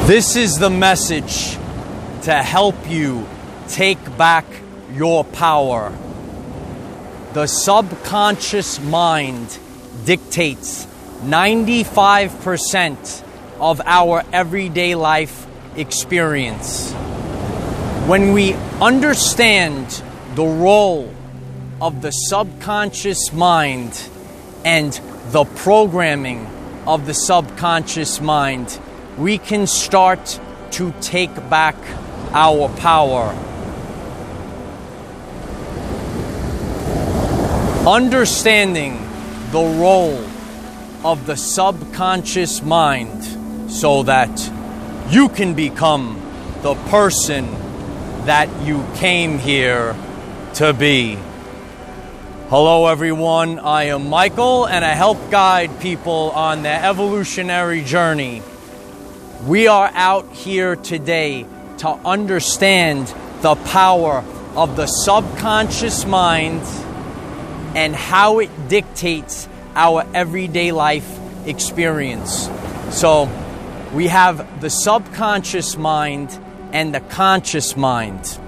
This is the message to help you take back your power. The subconscious mind dictates 95% of our everyday life experience. When we understand the role of the subconscious mind and the programming of the subconscious mind, we can start to take back our power. Understanding the role of the subconscious mind so that you can become the person that you came here to be. Hello everyone, I am Michael and I help guide people on their evolutionary journey. We are out here today to understand the power of the subconscious mind and how it dictates our everyday life experience. So we have the subconscious mind and the conscious mind.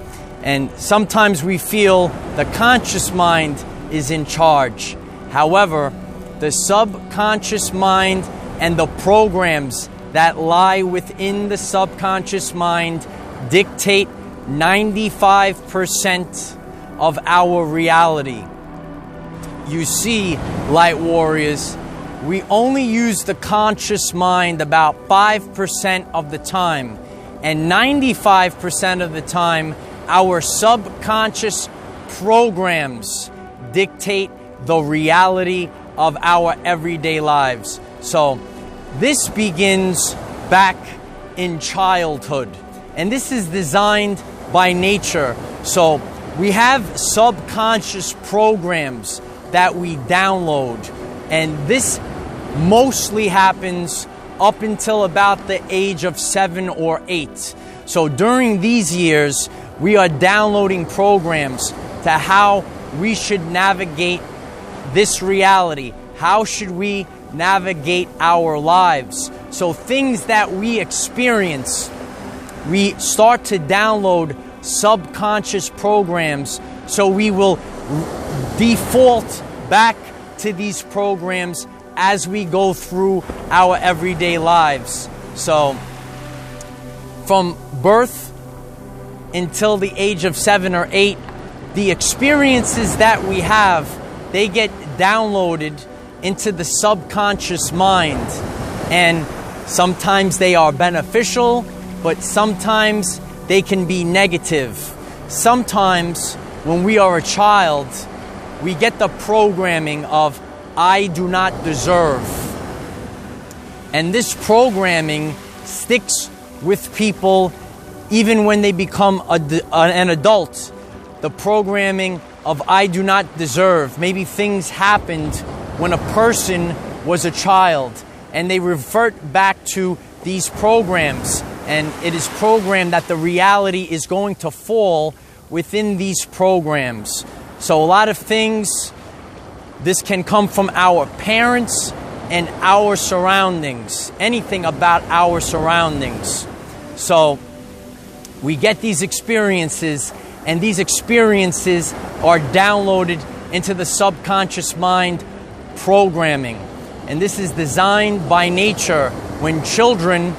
And sometimes we feel the conscious mind is in charge. However, the subconscious mind and the programs that lie within the subconscious mind dictate 95% of our reality. You see, light warriors, we only use the conscious mind about 5% of the time, and 95% of the time, our subconscious programs dictate the reality of our everyday lives. So this begins back in childhood, and this is designed by nature. So we have subconscious programs that we download, and this mostly happens up until about the age of 7 or 8. So during these years, we are downloading programs to how we should navigate this reality. How should we navigate our lives? So things that we experience, we start to download subconscious programs, so we will default back to these programs as we go through our everyday lives. So from birth until the age of 7 or 8, the experiences that we have, they get downloaded into the subconscious mind, and sometimes they are beneficial, but sometimes they can be negative. Sometimes when we are a child, we get the programming of I do not deserve, and this programming sticks with people even when they become an adult. The programming of I do not deserve. Maybe things happened when a person was a child, and they revert back to these programs, and it is programmed that the reality is going to fall within these programs. So a lot of things, this can come from our parents and our surroundings, anything about our surroundings. So we get these experiences, and these experiences are downloaded into the subconscious mind programming. And this is designed by nature. When children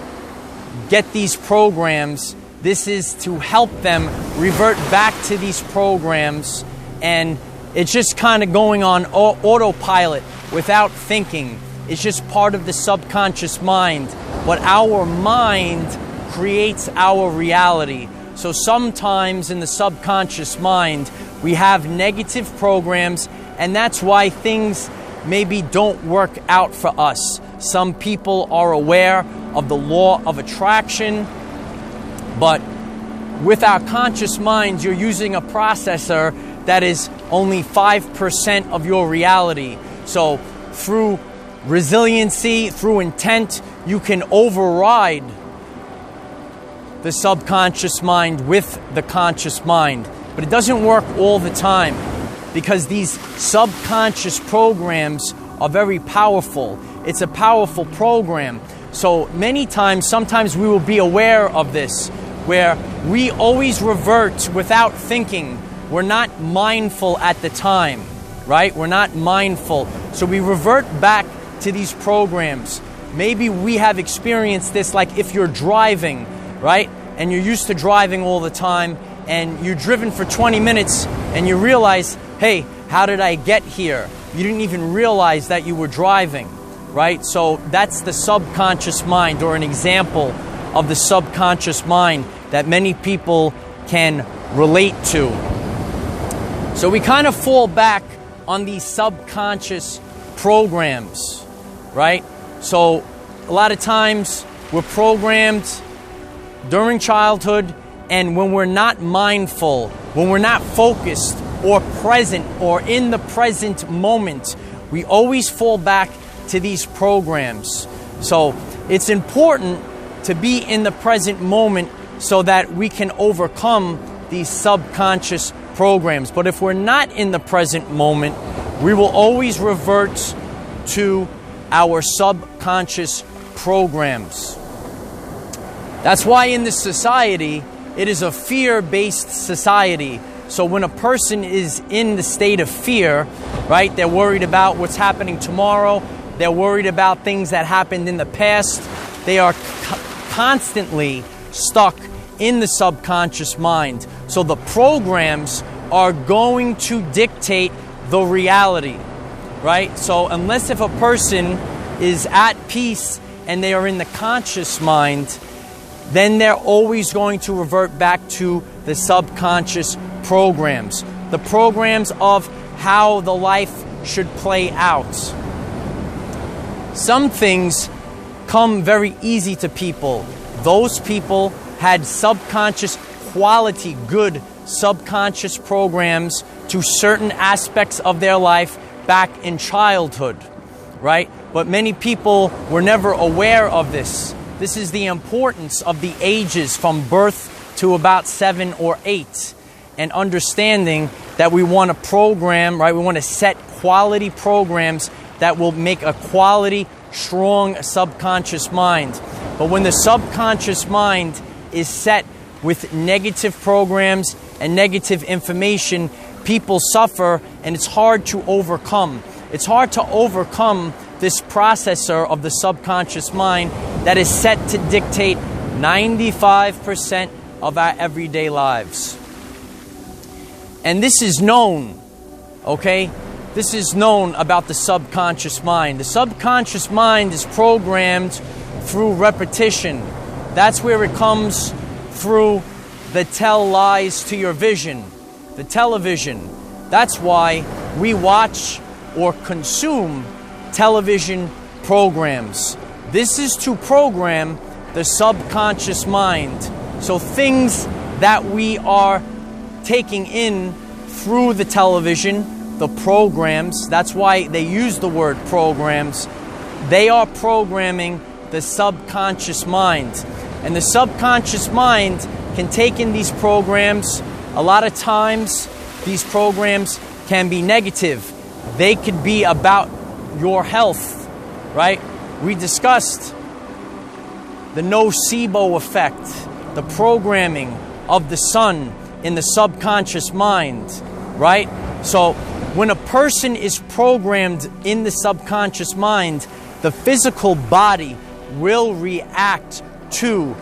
get these programs, this is to help them revert back to these programs, and it's just kind of going on autopilot without thinking. It's just part of the subconscious mind. But our mind creates our reality. So sometimes in the subconscious mind, we have negative programs, and that's why things maybe don't work out for us. Some people are aware of the law of attraction, but with our conscious minds, you're using a processor that is only 5% of your reality. So through resiliency, through intent, you can override the subconscious mind with the conscious mind. But it doesn't work all the time, because these subconscious programs are very powerful. It's a powerful program. So many times, sometimes we will be aware of this, where we always revert without thinking. We're not mindful at the time, right? We're not mindful. So we revert back to these programs. Maybe we have experienced this, like if you're driving, right? And you're used to driving all the time, and you're driven for 20 minutes, and you realize, hey, how did I get here? You didn't even realize that you were driving, right? So that's the subconscious mind, or an example of the subconscious mind that many people can relate to. So we kind of fall back on these subconscious programs, right? So a lot of times we're programmed during childhood, and when we're not mindful, when we're not focused or present or in the present moment, we always fall back to these programs. So it's important to be in the present moment so that we can overcome these subconscious programs. But if we're not in the present moment, we will always revert to our subconscious programs. That's why in this society, it is a fear-based society. So when a person is in the state of fear, right, they're worried about what's happening tomorrow, they're worried about things that happened in the past, they are constantly stuck in the subconscious mind. So the programs are going to dictate the reality, right? So unless if a person is at peace and they are in the conscious mind, then they're always going to revert back to the subconscious programs, the programs of how the life should play out. Some things come very easy to people. Those people had subconscious quality, good subconscious programs to certain aspects of their life back in childhood, right? But many people were never aware of this. This is the importance of the ages from birth to about 7 or 8, and understanding that we want to program, right? We want to set quality programs that will make a quality, strong subconscious mind. But when the subconscious mind is set with negative programs and negative information, people suffer, and it's hard to overcome. It's hard to overcome this processor of the subconscious mind that is set to dictate 95% of our everyday lives. And this is known, okay? This is known about the subconscious mind. The subconscious mind is programmed through repetition. That's where it comes through the tell lies to your vision, the television. That's why we watch or consume television programs. This is to program the subconscious mind. So things that we are taking in through the television, the programs, that's why they use the word programs, they are programming the subconscious mind. And the subconscious mind can take in these programs. A lot of times, these programs can be negative. They could be about your health, right? We discussed the nocebo effect, the programming of the sun in the subconscious mind, right? So when a person is programmed in the subconscious mind, the physical body will react to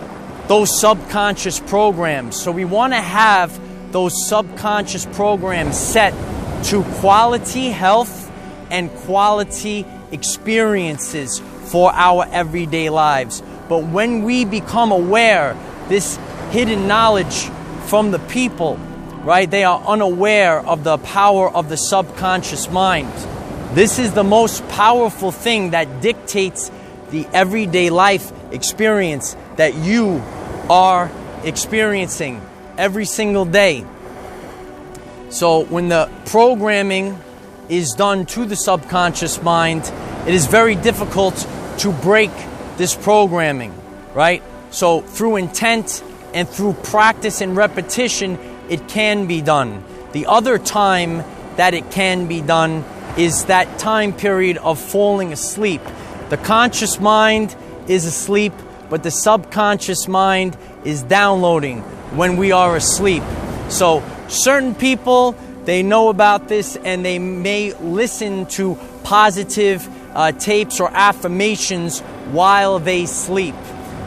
those subconscious programs. So we want to have those subconscious programs set to quality health and quality experiences for our everyday lives. But when we become aware, this hidden knowledge from the people, right? They are unaware of the power of the subconscious mind. This is the most powerful thing that dictates the everyday life experience that you are experiencing every single day. So when the programming is done to the subconscious mind, it is very difficult to break this programming, right? So through intent and through practice and repetition, it can be done. The other time that it can be done is that time period of falling asleep. The conscious mind is asleep, but the subconscious mind is downloading when we are asleep. So certain people, they know about this and they may listen to positive tapes or affirmations while they sleep.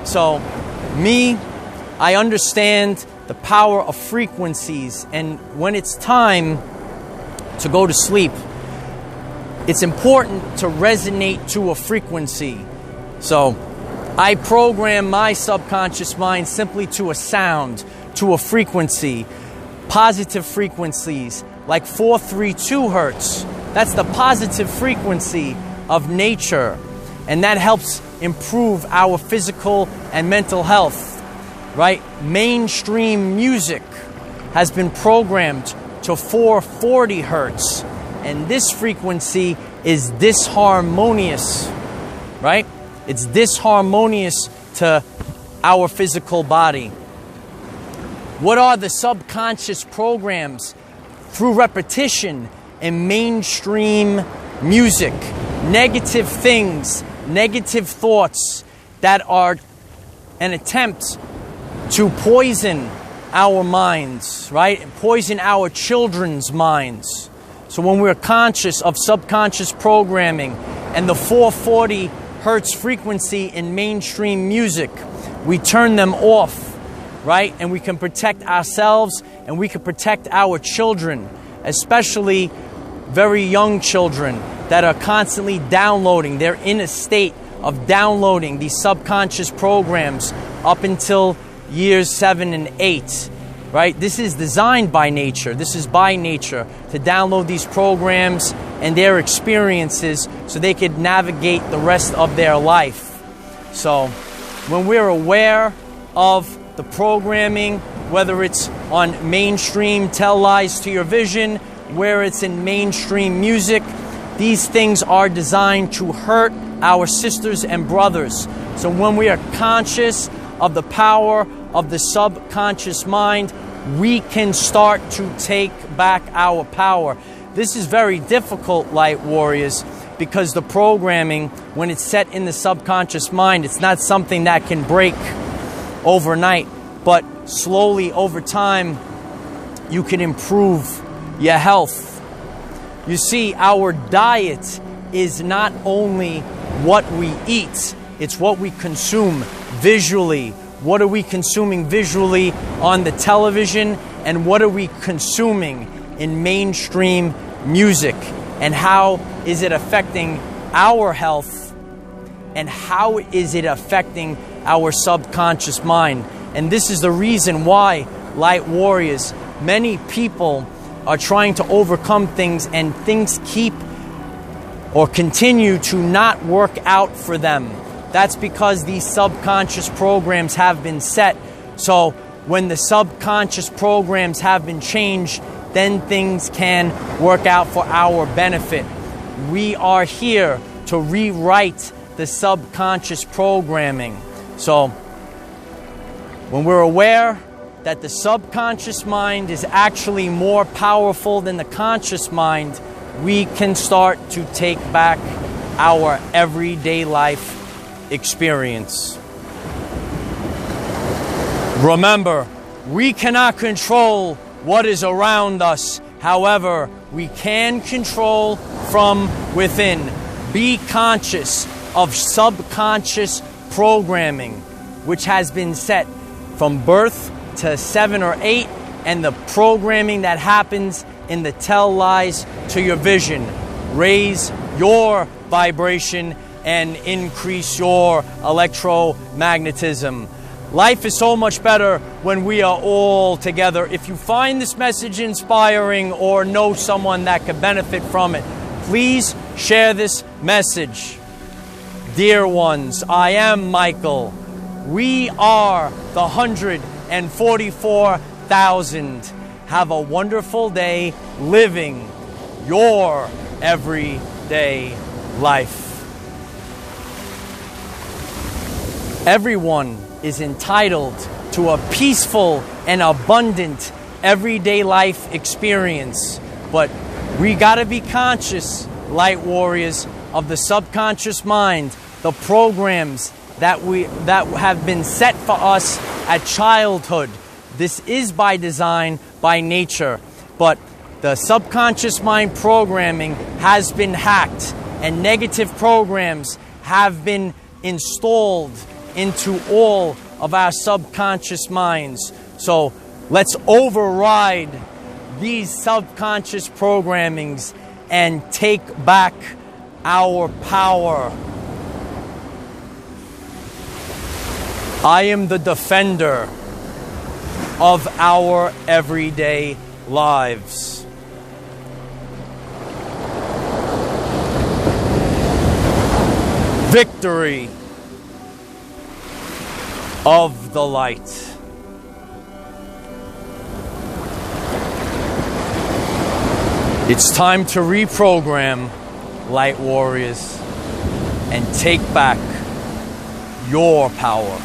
So me, I understand the power of frequencies, and when it's time to go to sleep, it's important to resonate to a frequency. So I program my subconscious mind simply to a sound, to a frequency, positive frequencies like 432 hertz. That's the positive frequency of nature, and that helps improve our physical and mental health, right? Mainstream music has been programmed to 440 hertz, and this frequency is disharmonious, right? It's disharmonious to our physical body. What are the subconscious programs? Through repetition in mainstream music, negative things, negative thoughts that are an attempt to poison our minds, right? Poison our children's minds. So when we're conscious of subconscious programming and the 440 hertz frequency in mainstream music, we turn them off, right? And we can protect ourselves and we can protect our children, especially very young children that are constantly downloading. They're in a state of downloading these subconscious programs up until years 7 and 8, right? This is designed by nature. This is by nature to download these programs and their experiences so they could navigate the rest of their life. So when we're aware of the programming, whether it's on mainstream Tell Lies to Your Vision, where it's in mainstream music, these things are designed to hurt our sisters and brothers. So when we are conscious of the power of the subconscious mind, we can start to take back our power. This is very difficult, light warriors, because the programming, when it's set in the subconscious mind, it's not something that can break overnight, but slowly over time, you can improve your health. You see, our diet is not only what we eat, it's what we consume visually. What are we consuming visually on the television, and what are we consuming in mainstream music? And how is it affecting our health? And how is it affecting our subconscious mind? And this is the reason why, light warriors, many people are trying to overcome things, and things keep or continue to not work out for them. That's because these subconscious programs have been set. So when the subconscious programs have been changed, then things can work out for our benefit. We are here to rewrite the subconscious programming. So when we're aware that the subconscious mind is actually more powerful than the conscious mind, we can start to take back our everyday life experience. Remember, we cannot control what is around us. However, we can control from within. Be conscious of subconscious programming, which has been set from birth to 7 or 8, and the programming that happens in the Tell Lies to Your Vision. Raise your vibration and increase your electromagnetism. Life is so much better when we are all together. If you find this message inspiring or know someone that could benefit from it, please share this message. Dear ones, I am Michael. We are the 144,000. Have a wonderful day living your everyday life. Everyone is entitled to a peaceful and abundant everyday life experience. But we gotta be conscious, light warriors, of the subconscious mind, the programs that have been set for us at childhood. This is by design, by nature, but the subconscious mind programming has been hacked, and negative programs have been installed into all of our subconscious minds. So let's override these subconscious programmings and take back our power. I am the defender of our everyday lives. Victory of the light. It's time to reprogram, light warriors, and take back your power.